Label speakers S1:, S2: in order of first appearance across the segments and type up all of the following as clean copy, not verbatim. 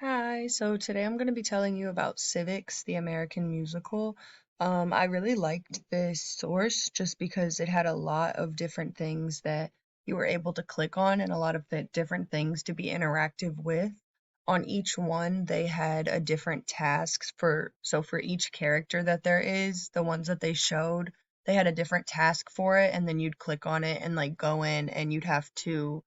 S1: Hi, so today I'm going to be telling you about Civics, the American musical. I really liked this source just because it had a lot of different things that you were able to click on and a lot of the different things to be interactive with. On each one, they had a different tasks for each character that there is, the ones that they showed, they had a different task for it, and then you'd click on it and like go in and you'd have to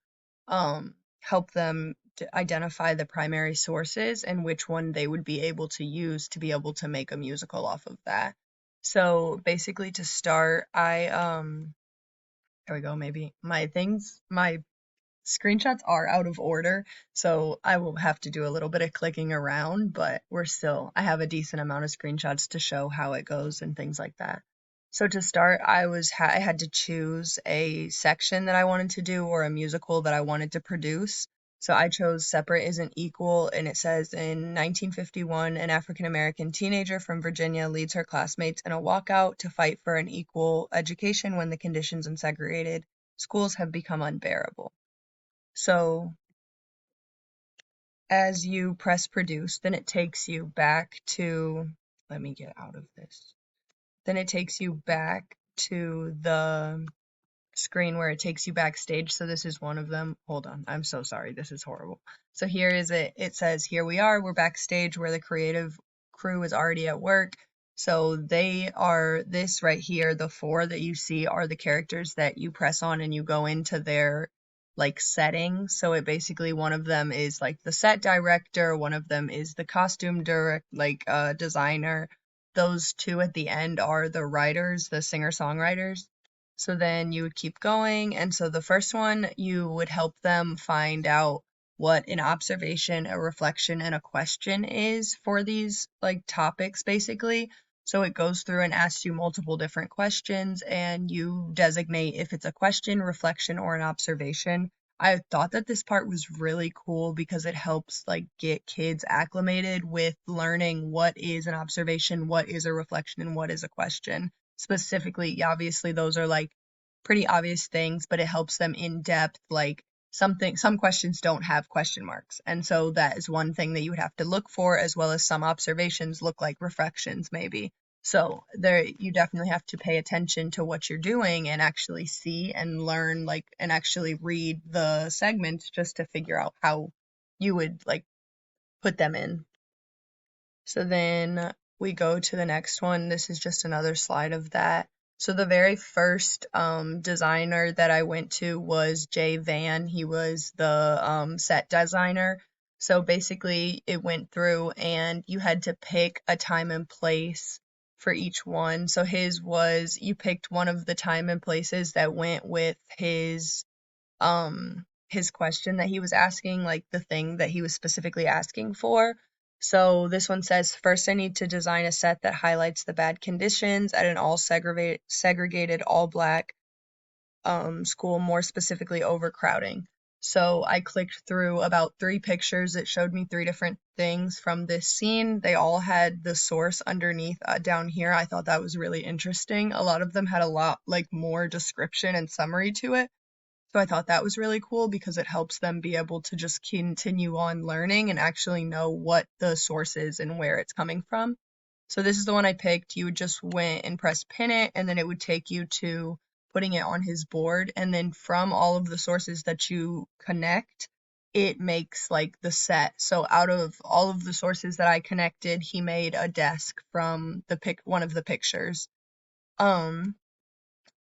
S1: help them to identify the primary sources and which one they would be able to use to be able to make a musical off of that. So basically to start, there we go, maybe my screenshots are out of order, so I will have to do a little bit of clicking around, but I have a decent amount of screenshots to show how it goes and things like that. So to start, I had to choose a section that I wanted to do or a musical that I wanted to produce. So I chose Separate Isn't Equal, and it says in 1951, an African American teenager from Virginia leads her classmates in a walkout to fight for an equal education when the conditions in segregated schools have become unbearable. So as you press produce, then it takes you back to, let me get out of this. Then it takes you back to the screen where it takes you backstage. So this is one of them. Hold on. I'm so sorry. This is horrible. So here is it. It says, here we are. We're backstage where the creative crew is already at work. So they are this right here. The four that you see are the characters that you press on and you go into their like setting. So it basically one of them is like the set director, one of them is the costume designer. Those two at the end are the writers, the singer-songwriters. So then you would keep going. And so the first one, you would help them find out what an observation, a reflection, and a question is for these like topics, basically. So it goes through and asks you multiple different questions, and you designate if it's a question, reflection, or an observation. I thought that this part was really cool because it helps like get kids acclimated with learning what is an observation, what is a reflection, and what is a question specifically. Obviously those are like pretty obvious things, but it helps them in depth, like some questions don't have question marks, and so that is one thing that you would have to look for, as well as some observations look like reflections maybe. So there you definitely have to pay attention to what you're doing and actually see and learn, like, and actually read the segments just to figure out how you would like put them in. So then we go to the next one. This is just another slide of that. So the very first designer that I went to was Jay Van. He was the set designer. So basically it went through and you had to pick a time and place for each one. So his was, you picked one of the time and places that went with his question that he was asking, like the thing that he was specifically asking for. So this one says, first I need to design a set that highlights the bad conditions at an all segregated all black school, more specifically overcrowding. So I clicked through about 3 pictures. It showed me 3 different things from this scene. They all had the source underneath down here. I thought that was really interesting. A lot of them had a lot like more description and summary to it. So I thought that was really cool because it helps them be able to just continue on learning and actually know what the source is and where it's coming from. So this is the one I picked. You would just went and press pin it, and then it would take you to putting it on his board. And then from all of the sources that you connect, it makes like the set. So out of all of the sources that I connected, he made a desk from one of the pictures. Um,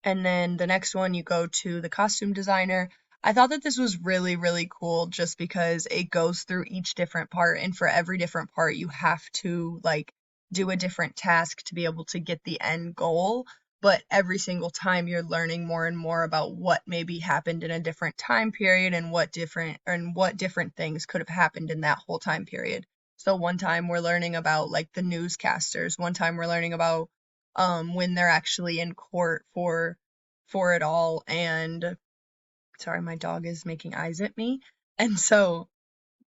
S1: and then the next one, you go to the costume designer. I thought that this was really, really cool just because it goes through each different part. And for every different part, you have to like do a different task to be able to get the end goal. But every single time you're learning more and more about what maybe happened in a different time period and what different things could have happened in that whole time period. So one time we're learning about like the newscasters. One time we're learning about when they're actually in court for it all. And sorry, my dog is making eyes at me. And so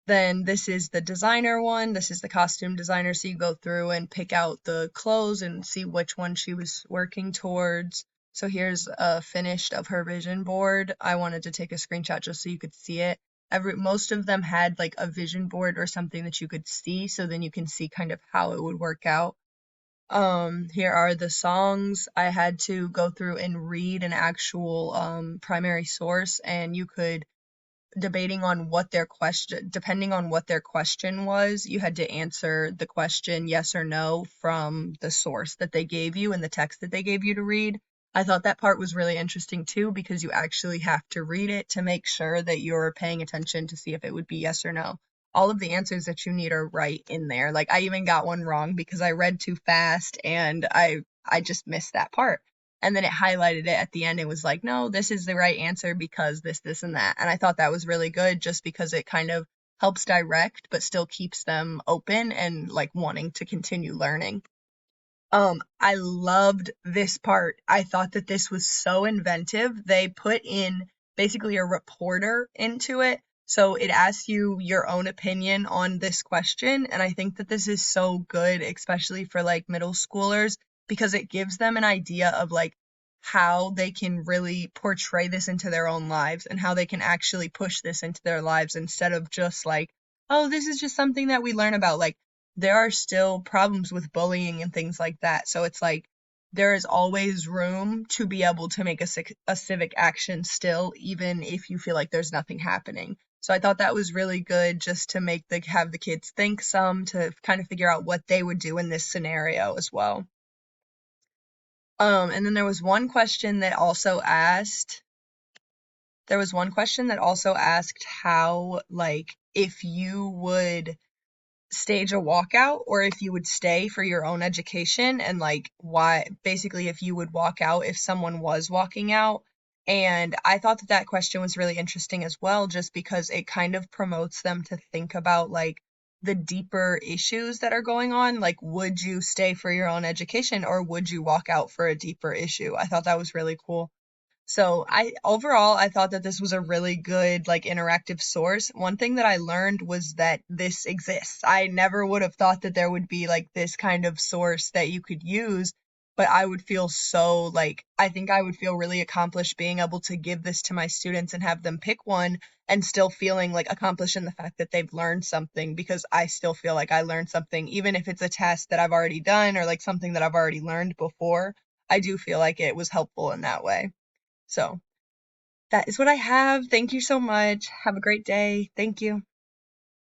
S1: then this is the designer one. This is the costume designer. So you go through and pick out the clothes and see which one she was working towards. So here's a finished of her vision board. I wanted to take a screenshot just so you could see it. most of them had like a vision board or something that you could see, so then you can see kind of how it would work out. Here are the songs. I had to go through and read an actual primary source, and you could, depending on what their question was, you had to answer the question yes or no from the source that they gave you and the text that they gave you to read. I thought that part was really interesting too, because you actually have to read it to make sure that you're paying attention to see if it would be yes or no. All of the answers that you need are right in there. Like, I even got one wrong because I read too fast and I just missed that part. And then it highlighted it at the end. It was like, no, this is the right answer because this, and that. And I thought that was really good, just because it kind of helps direct, but still keeps them open and like wanting to continue learning. I loved this part. I thought that this was so inventive. They put in basically a reporter into it. So it asks you your own opinion on this question. And I think that this is so good, especially for like middle schoolers, because it gives them an idea of like how they can really portray this into their own lives and how they can actually push this into their lives, instead of just like, oh, this is just something that we learn about. Like, there are still problems with bullying and things like that. So it's like there is always room to be able to make a civic action still, even if you feel like there's nothing happening. So I thought that was really good, just to have the kids think some, to kind of figure out what they would do in this scenario as well. And then there was one question that also asked how, like, if you would stage a walkout or if you would stay for your own education, and like why, basically if you would walk out if someone was walking out. And I thought that that question was really interesting as well, just because it kind of promotes them to think about like the deeper issues that are going on. Like, would you stay for your own education or would you walk out for a deeper issue? I thought that was really cool. So I thought that this was a really good like interactive source. One thing that I learned was that this exists. I never would have thought that there would be like this kind of source that you could use, but I would feel so like, I think I would feel really accomplished being able to give this to my students and have them pick one, and still feeling like accomplished in the fact that they've learned something, because I still feel like I learned something, even if it's a test that I've already done or like something that I've already learned before. I do feel like it was helpful in that way. So that is what I have. Thank you so much. Have a great day. Thank you.